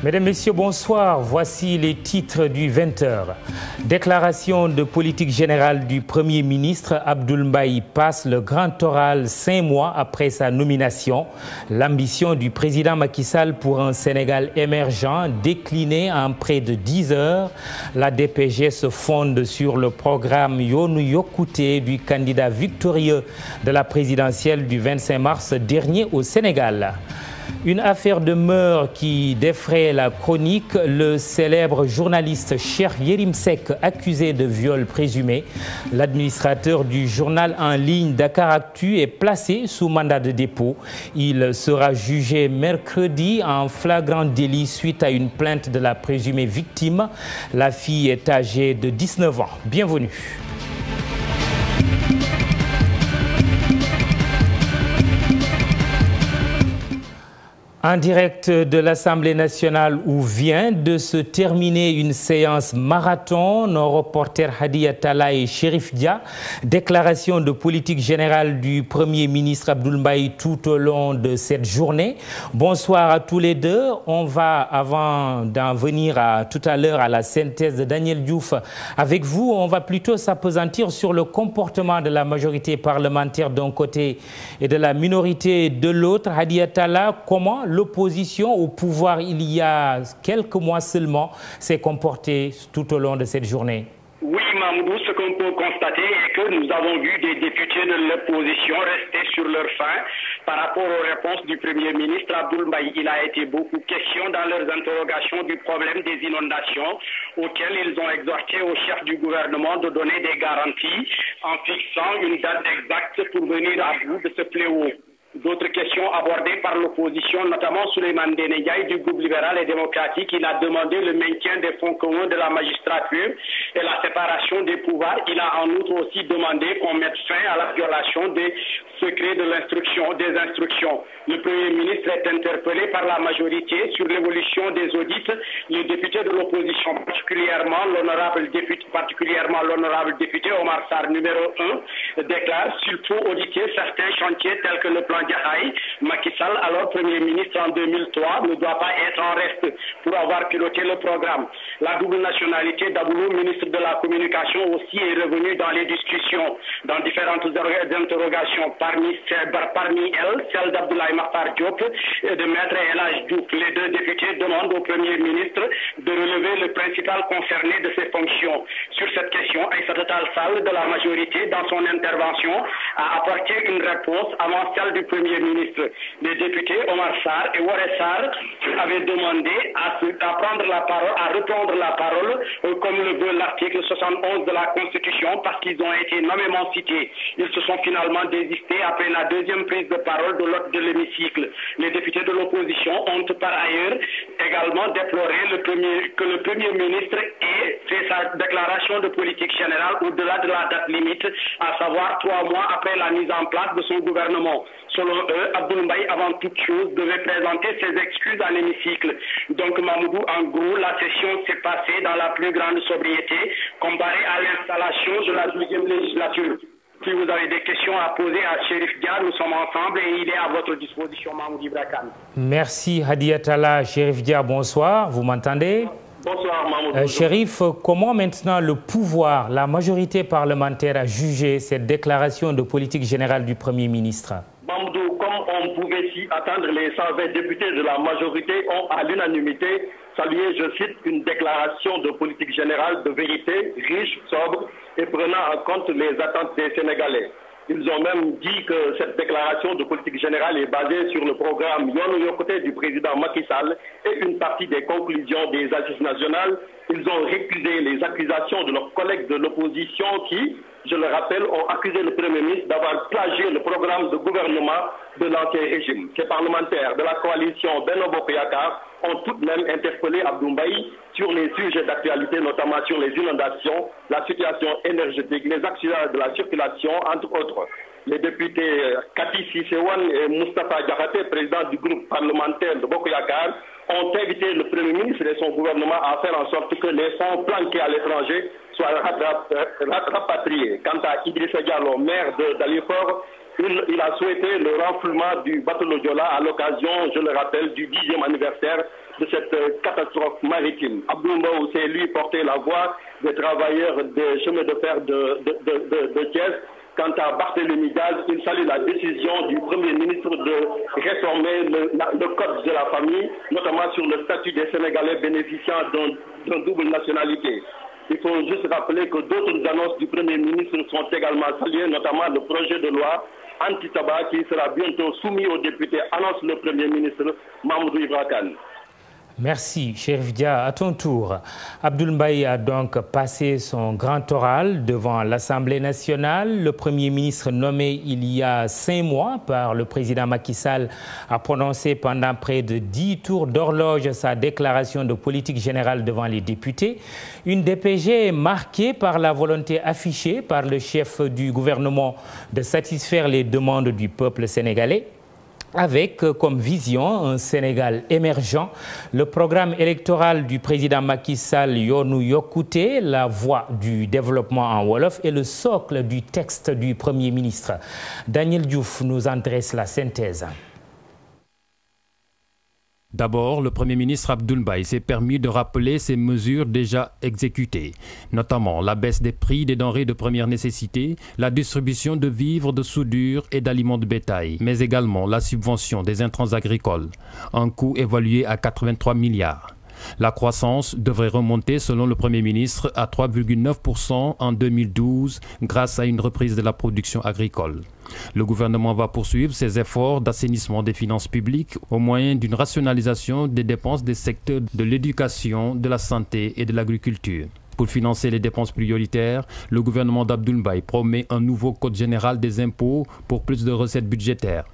Mesdames, Messieurs, bonsoir. Voici les titres du 20h. Déclaration de politique générale du Premier ministre. Abdoul Mbaye passe le grand oral 5 mois après sa nomination. L'ambition du président Macky Sall pour un Sénégal émergent déclinée en près de 10 heures. La DPG se fonde sur le programme Yoonu Yokkute du candidat victorieux de la présidentielle du 25 mars dernier au Sénégal. Une affaire de meurtre qui défraie la chronique. Le célèbre journaliste Cheikh Yérim Seck, accusé de viol présumé. L'administrateur du journal en ligne Dakaractu est placé sous mandat de dépôt. Il sera jugé mercredi en flagrant délit suite à une plainte de la présumée victime. La fille est âgée de 19 ans. Bienvenue. En direct de l'Assemblée nationale où vient de se terminer une séance marathon, nos reporters Hadi Attala et Chérif Dia, déclaration de politique générale du Premier ministre Abdoul Mbaye tout au long de cette journée. Bonsoir à tous les deux. On va, avant d'en venir tout à l'heure à la synthèse de Daniel Diouf, avec vous, on va plutôt s'appesantir sur le comportement de la majorité parlementaire d'un côté et de la minorité de l'autre. Hadi Attala, comment l'opposition au pouvoir, il y a quelques mois seulement, s'est comportée tout au long de cette journée? Oui, Mamoudou, ce qu'on peut constater est que nous avons vu des députés de l'opposition rester sur leur faim par rapport aux réponses du Premier ministre Abdoul Mbaye. Il a été beaucoup question dans leurs interrogations du problème des inondations auxquelles ils ont exhorté au chef du gouvernement de donner des garanties en fixant une date exacte pour venir à bout de ce fléau. D'autres questions abordées par l'opposition, notamment Souleymane Ndéné Ndiaye du groupe libéral et démocratique. Il a demandé le maintien des fonds communs de la magistrature et la séparation des pouvoirs. Il a en outre aussi demandé qu'on mette fin à la violation des secrets de l'instruction, des instructions. Le Premier ministre est interpellé par la majorité sur l'évolution des audits. Le député de l'opposition, particulièrement l'honorable député Omar Sarr, numéro 1, déclare qu'il faut auditer certains chantiers tels que le plan Jaxaay. Macky Sall, alors Premier ministre en 2003, ne doit pas être en reste pour avoir piloté le programme. La double nationalité d'Aboulou, ministre de la Communication, aussi est revenue dans les discussions, dans différentes interrogations. Parmi elles, celle d'Abdoulaye Makhtar Diop et de Maître El Hadj Diouf. Les deux députés demandent au Premier ministre de relever le principal concerné de ses fonctions. Sur cette question, Aïssata Tall Sall de la majorité, dans son intervention, a apporté une réponse avant celle du Premier ministre. Les députés Omar Sarr et Woré Sarr avaient demandé à prendre la parole, à reprendre la parole, comme le veut l'article 71 de la Constitution, parce qu'ils ont été nommément cités. Ils se sont finalement désistés après la deuxième prise de parole de l'hôte de l'hémicycle. Les députés de l'opposition ont par ailleurs également déploré que le Premier ministre ait fait sa déclaration de politique générale au-delà de la date limite, à savoir 3 mois après la mise en place de son gouvernement. Selon eux, Abdoul Mbaye, avant toute chose, devait présenter ses excuses à l'hémicycle. Donc, Mamoudou, en gros, la session s'est passée dans la plus grande sobriété, comparée à l'installation de la 12e législature. Si vous avez des questions à poser à Chérif Dia, nous sommes ensemble et il est à votre disposition, Mahmoud Ibrakan. Merci Hadi Attala. Chérif Dia, bonsoir. Vous m'entendez? Bonsoir, Mahmoud. Chérif, comment maintenant le pouvoir, la majorité parlementaire a jugé cette déclaration de politique générale du Premier ministre? Mamoudou, comme on pouvait s'y attendre, les 120 députés de la majorité ont à l'unanimité salué, je cite, une déclaration de politique générale de vérité, riche, sobre et prenant en compte les attentes des Sénégalais. Ils ont même dit que cette déclaration de politique générale est basée sur le programme Yoonu Yokkute du président Macky Sall et une partie des conclusions des assises nationales. Ils ont récusé les accusations de leurs collègues de l'opposition qui, je le rappelle, ont accusé le Premier ministre d'avoir plagié le programme de gouvernement de l'ancien régime. Ces parlementaires de la coalition Benno Bokk Yakaar ont tout de même interpellé Abdoul Mbaye sur les sujets d'actualité, notamment sur les inondations, la situation énergétique, les accidents de la circulation, entre autres. Les députés Kati Sissewan et Moustapha Diakhaté, président du groupe parlementaire de Bokk Yakaar, ont invité le Premier ministre et son gouvernement à faire en sorte que les fonds planqués à l'étranger soient rapatriés. Quant à Idrissa Diallo, maire de Dalifort, Il a souhaité le renflouement du bateau Le Joola à l'occasion, je le rappelle, du 10e anniversaire de cette catastrophe maritime. Abdoul Mbow s'est lui porté la voix des travailleurs des chemins de fer de Thiès. Quant à Barthélémy Diaz, il salue la décision du Premier ministre de réformer le code de la famille, notamment sur le statut des Sénégalais bénéficiant d'une double nationalité. Il faut juste rappeler que d'autres annonces du Premier ministre sont également saluées, notamment le projet de loi anti-tabac qui sera bientôt soumis aux députés, annonce le Premier ministre Mamadou Ibra Kane. Merci, Chérif Dia. À ton tour, Abdoul Mbaye a donc passé son grand oral devant l'Assemblée nationale. Le Premier ministre nommé il y a 5 mois par le président Macky Sall a prononcé pendant près de 10 tours d'horloge sa déclaration de politique générale devant les députés. Une DPG marquée par la volonté affichée par le chef du gouvernement de satisfaire les demandes du peuple sénégalais, avec comme vision un Sénégal émergent. Le programme électoral du président Macky Sall, Yoonu Yokkute, la voie du développement en Wolof, est le socle du texte du Premier ministre. Daniel Diouf nous en dresse la synthèse. D'abord, le Premier ministre Abdoul Mbaye s'est permis de rappeler ces mesures déjà exécutées, notamment la baisse des prix des denrées de première nécessité, la distribution de vivres, de soudure et d'aliments de bétail, mais également la subvention des intrants agricoles, un coût évalué à 83 milliards. La croissance devrait remonter, selon le Premier ministre, à 3,9% en 2012 grâce à une reprise de la production agricole. Le gouvernement va poursuivre ses efforts d'assainissement des finances publiques au moyen d'une rationalisation des dépenses des secteurs de l'éducation, de la santé et de l'agriculture. Pour financer les dépenses prioritaires, le gouvernement d'Abdoul Mbaye promet un nouveau code général des impôts pour plus de recettes budgétaires.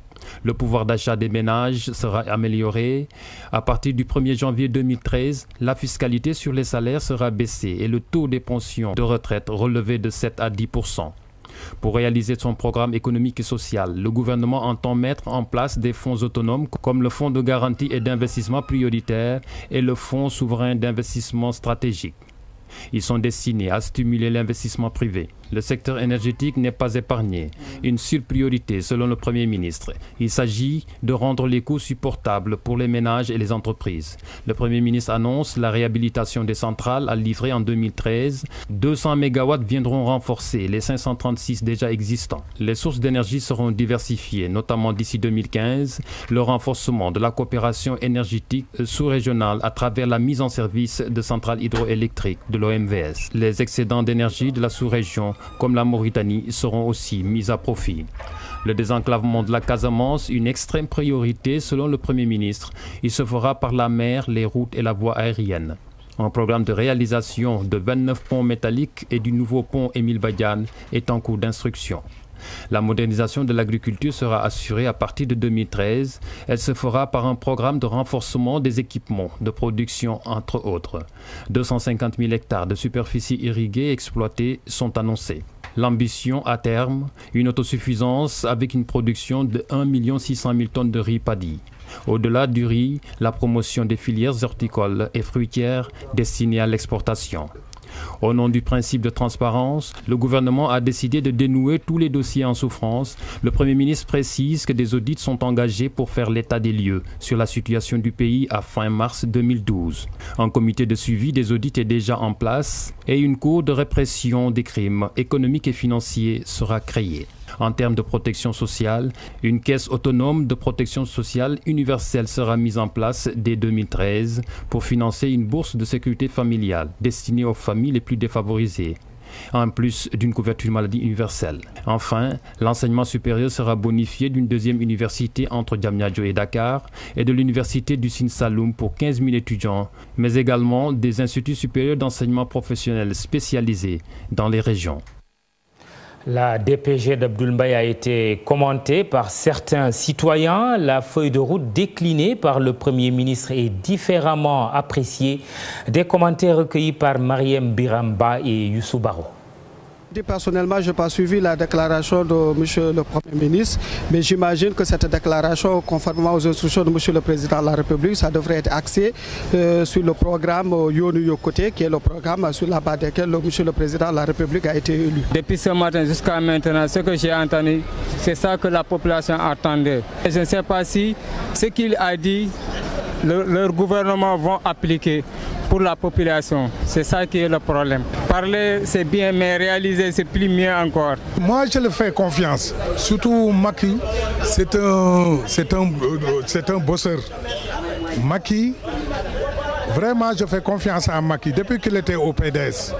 Le pouvoir d'achat des ménages sera amélioré. À partir du 1er janvier 2013, la fiscalité sur les salaires sera baissée et le taux des pensions de retraite relevé de 7 à 10%. Pour réaliser son programme économique et social, le gouvernement entend mettre en place des fonds autonomes comme le Fonds de garantie et d'investissement prioritaire et le Fonds souverain d'investissement stratégique. Ils sont destinés à stimuler l'investissement privé. Le secteur énergétique n'est pas épargné. Une seule priorité selon le Premier ministre. Il s'agit de rendre les coûts supportables pour les ménages et les entreprises. Le Premier ministre annonce la réhabilitation des centrales à livrer en 2013. 200 MW viendront renforcer les 536 déjà existants. Les sources d'énergie seront diversifiées, notamment d'ici 2015. Le renforcement de la coopération énergétique sous-régionale à travers la mise en service de centrales hydroélectriques de l'OMVS. Les excédents d'énergie de la sous-région comme la Mauritanie, seront aussi mis à profit. Le désenclavement de la Casamance, une extrême priorité selon le Premier ministre. Il se fera par la mer, les routes et la voie aérienne. Un programme de réalisation de 29 ponts métalliques et du nouveau pont Émile Badiane est en cours d'instruction. La modernisation de l'agriculture sera assurée à partir de 2013. Elle se fera par un programme de renforcement des équipements de production, entre autres. 250 000 hectares de superficie irriguée exploitées sont annoncés. L'ambition à terme, une autosuffisance avec une production de 1 600 000 tonnes de riz paddy. Au-delà du riz, la promotion des filières horticoles et fruitières destinées à l'exportation. Au nom du principe de transparence, le gouvernement a décidé de dénouer tous les dossiers en souffrance. Le Premier ministre précise que des audits sont engagés pour faire l'état des lieux sur la situation du pays à fin mars 2012. Un comité de suivi des audits est déjà en place et une cour de répression des crimes économiques et financiers sera créée. En termes de protection sociale, une caisse autonome de protection sociale universelle sera mise en place dès 2013 pour financer une bourse de sécurité familiale destinée aux familles les plus défavorisées, en plus d'une couverture maladie universelle. Enfin, l'enseignement supérieur sera bonifié d'une deuxième université entre Diamniadio et Dakar et de l'université du Sine Saloum pour 15 000 étudiants, mais également des instituts supérieurs d'enseignement professionnel spécialisés dans les régions. La DPG d'Abdoul Mbaye a été commentée par certains citoyens. La feuille de route déclinée par le Premier ministre est différemment appréciée. Des commentaires recueillis par Mariem Biramba et Youssou Baro. Personnellement, je n'ai pas suivi la déclaration de M. le Premier ministre, mais j'imagine que cette déclaration, conformément aux instructions de M. le Président de la République, ça devrait être axé sur le programme Yonu Yokote, qui est le programme sur la base duquel M. le Président de la République a été élu. Depuis ce matin jusqu'à maintenant, ce que j'ai entendu, c'est ça que la population attendait. Je ne sais pas si ce qu'il a dit, leur gouvernement vont appliquer pour la population. C'est ça qui est le problème. Parler, c'est bien, mais réaliser, c'est plus mieux encore. Moi, je le fais confiance. Surtout Macky, c'est un bosseur. Macky, vraiment, je fais confiance à Macky. Depuis qu'il était au PDS,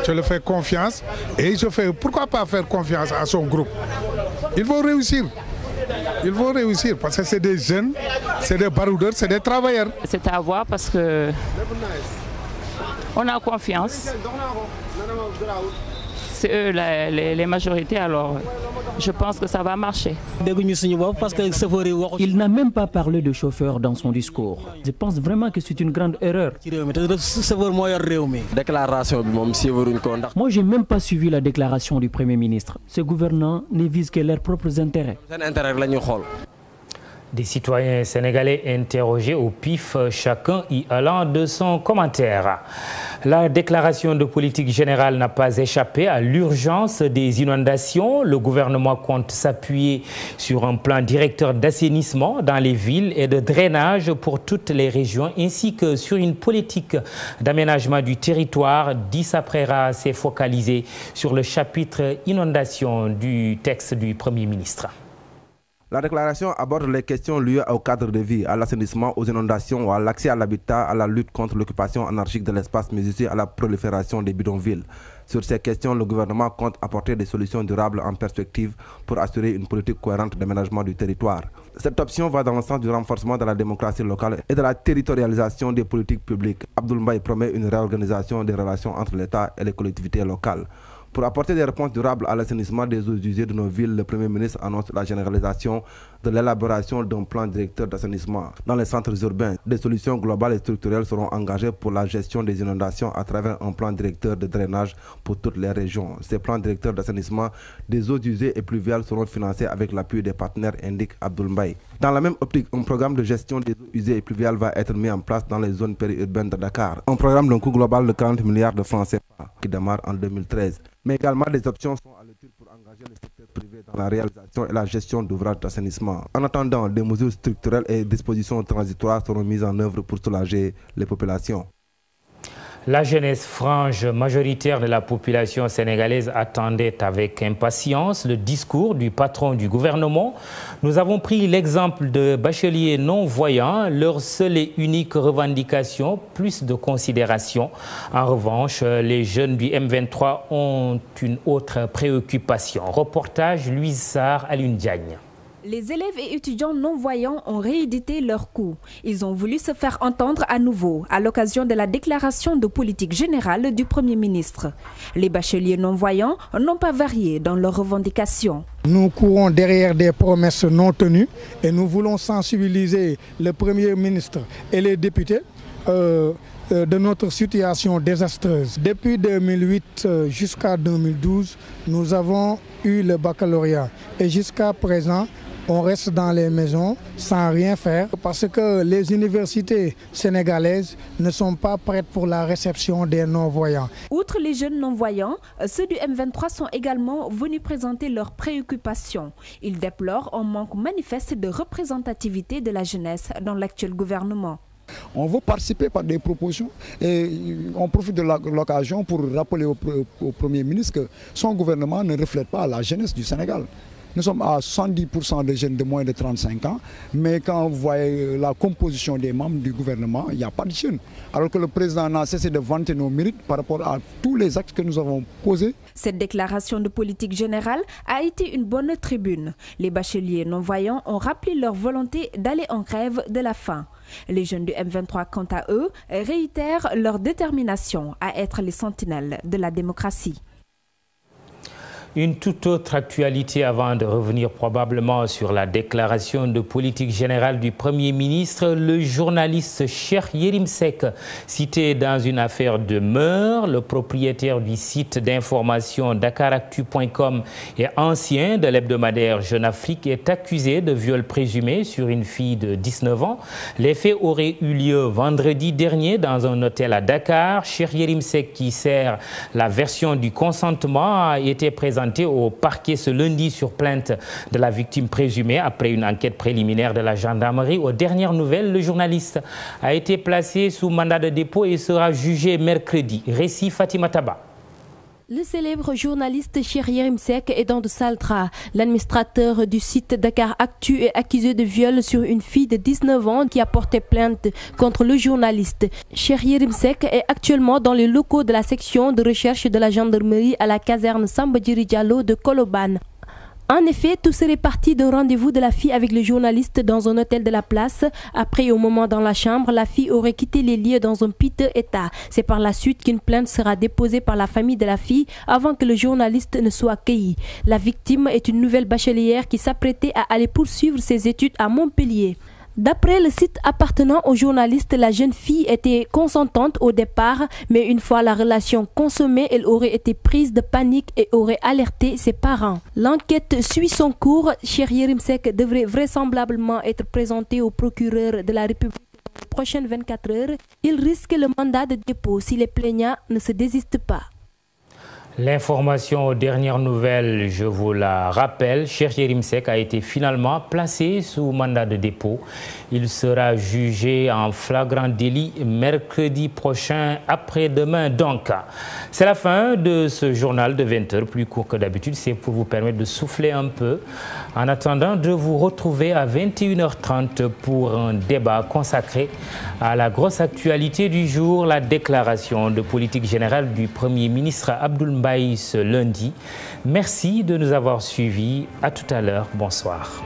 je le fais confiance et je fais, pourquoi pas faire confiance à son groupe. Ils vont réussir. Ils vont réussir parce que c'est des jeunes, c'est des baroudeurs, c'est des travailleurs. C'est à voir parce que on a confiance. C'est eux les majorités, alors je pense que ça va marcher. Il n'a même pas parlé de chauffeur dans son discours. Je pense vraiment que c'est une grande erreur. Moi, je n'ai même pas suivi la déclaration du Premier ministre. Ce gouvernement ne vise que leurs propres intérêts. Des citoyens sénégalais interrogés au pif, chacun y allant de son commentaire. La déclaration de politique générale n'a pas échappé à l'urgence des inondations. Le gouvernement compte s'appuyer sur un plan directeur d'assainissement dans les villes et de drainage pour toutes les régions, ainsi que sur une politique d'aménagement du territoire. Dissa Prera s'est focalisé sur le chapitre inondation du texte du Premier ministre. La déclaration aborde les questions liées au cadre de vie, à l'assainissement, aux inondations, à l'accès à l'habitat, à la lutte contre l'occupation anarchique de l'espace, mais aussi à la prolifération des bidonvilles. Sur ces questions, le gouvernement compte apporter des solutions durables en perspective pour assurer une politique cohérente d'aménagement du territoire. Cette option va dans le sens du renforcement de la démocratie locale et de la territorialisation des politiques publiques. Abdoul Mbaye promet une réorganisation des relations entre l'État et les collectivités locales. Pour apporter des réponses durables à l'assainissement des eaux usées de nos villes, le Premier ministre annonce la généralisation de l'élaboration d'un plan directeur d'assainissement. Dans les centres urbains, des solutions globales et structurelles seront engagées pour la gestion des inondations à travers un plan directeur de drainage pour toutes les régions. Ces plans directeurs d'assainissement des eaux usées et pluviales seront financés avec l'appui des partenaires, indique Abdoul Mbaye. Dans la même optique, un programme de gestion des eaux usées et pluviales va être mis en place dans les zones périurbaines de Dakar. Un programme d'un coût global de 40 milliards de francs CFA qui démarre en 2013. Mais également des options sont à l'étude pour engager le secteur privé dans la réalisation et la gestion d'ouvrages d'assainissement. En attendant, des mesures structurelles et dispositions transitoires seront mises en œuvre pour soulager les populations. La jeunesse, frange majoritaire de la population sénégalaise, attendait avec impatience le discours du patron du gouvernement. Nous avons pris l'exemple de bacheliers non-voyants, leur seule et unique revendication, plus de considération. En revanche, les jeunes du M23 ont une autre préoccupation. Reportage Louise Sarr, Alioune Diagne. Les élèves et étudiants non-voyants ont réédité leur coup. Ils ont voulu se faire entendre à nouveau à l'occasion de la déclaration de politique générale du Premier ministre. Les bacheliers non-voyants n'ont pas varié dans leurs revendications. Nous courons derrière des promesses non tenues et nous voulons sensibiliser le Premier ministre et les députés de notre situation désastreuse. Depuis 2008 jusqu'à 2012, nous avons eu le baccalauréat et jusqu'à présent, on reste dans les maisons sans rien faire parce que les universités sénégalaises ne sont pas prêtes pour la réception des non-voyants. Outre les jeunes non-voyants, ceux du M23 sont également venus présenter leurs préoccupations. Ils déplorent un manque manifeste de représentativité de la jeunesse dans l'actuel gouvernement. On veut participer par des propositions et on profite de l'occasion pour rappeler au Premier ministre que son gouvernement ne reflète pas la jeunesse du Sénégal. Nous sommes à 70% de jeunes de moins de 35 ans, mais quand vous voyez la composition des membres du gouvernement, il n'y a pas de jeunes. Alors que le président n'a cessé de vanter nos mérites par rapport à tous les actes que nous avons posés. Cette déclaration de politique générale a été une bonne tribune. Les bacheliers non-voyants ont rappelé leur volonté d'aller en grève de la faim. Les jeunes du M23, quant à eux, réitèrent leur détermination à être les sentinelles de la démocratie. Une toute autre actualité avant de revenir probablement sur la déclaration de politique générale du Premier ministre. Le journaliste Cheikh Yérim Seck, cité dans une affaire de meurtre, le propriétaire du site d'information dakaractu.com et ancien de l'hebdomadaire Jeune Afrique, est accusé de viol présumé sur une fille de 19 ans. Les faits auraient eu lieu vendredi dernier dans un hôtel à Dakar. Cheikh Yérim Seck, qui sert la version du consentement, a été présenté au parquet ce lundi sur plainte de la victime présumée après une enquête préliminaire de la gendarmerie. Aux dernières nouvelles, le journaliste a été placé sous mandat de dépôt et sera jugé mercredi. Récit Fatima Taba. Le célèbre journaliste Cheikh Yérim Seck est dans de sales draps. L'administrateur du site Dakaractu est accusé de viol sur une fille de 19 ans qui a porté plainte contre le journaliste. Cheikh Yérim Seck est actuellement dans les locaux de la section de recherche de la gendarmerie à la caserne Samba Djiri Diallo de Colobane. En effet, tout serait parti d'un rendez-vous de la fille avec le journaliste dans un hôtel de la place. Après, au moment dans la chambre, la fille aurait quitté les lieux dans un piteux état. C'est par la suite qu'une plainte sera déposée par la famille de la fille avant que le journaliste ne soit accueilli. La victime est une nouvelle bachelière qui s'apprêtait à aller poursuivre ses études à Montpellier. D'après le site appartenant au journaliste, la jeune fille était consentante au départ, mais une fois la relation consommée, elle aurait été prise de panique et aurait alerté ses parents. L'enquête suit son cours. Cheikh Yérim Seck devrait vraisemblablement être présenté au procureur de la République dans les prochaines 24 heures. Il risque le mandat de dépôt si les plaignants ne se désistent pas. L'information aux dernières nouvelles, je vous la rappelle, Cheikh Yérim Seck a été finalement placé sous mandat de dépôt. Il sera jugé en flagrant délit mercredi prochain, après-demain donc. C'est la fin de ce journal de 20 h, plus court que d'habitude. C'est pour vous permettre de souffler un peu. En attendant de vous retrouver à 21 h 30 pour un débat consacré à la grosse actualité du jour, la déclaration de politique générale du Premier ministre Abdoul Mbaye ce lundi. Merci de nous avoir suivis. À tout à l'heure. Bonsoir.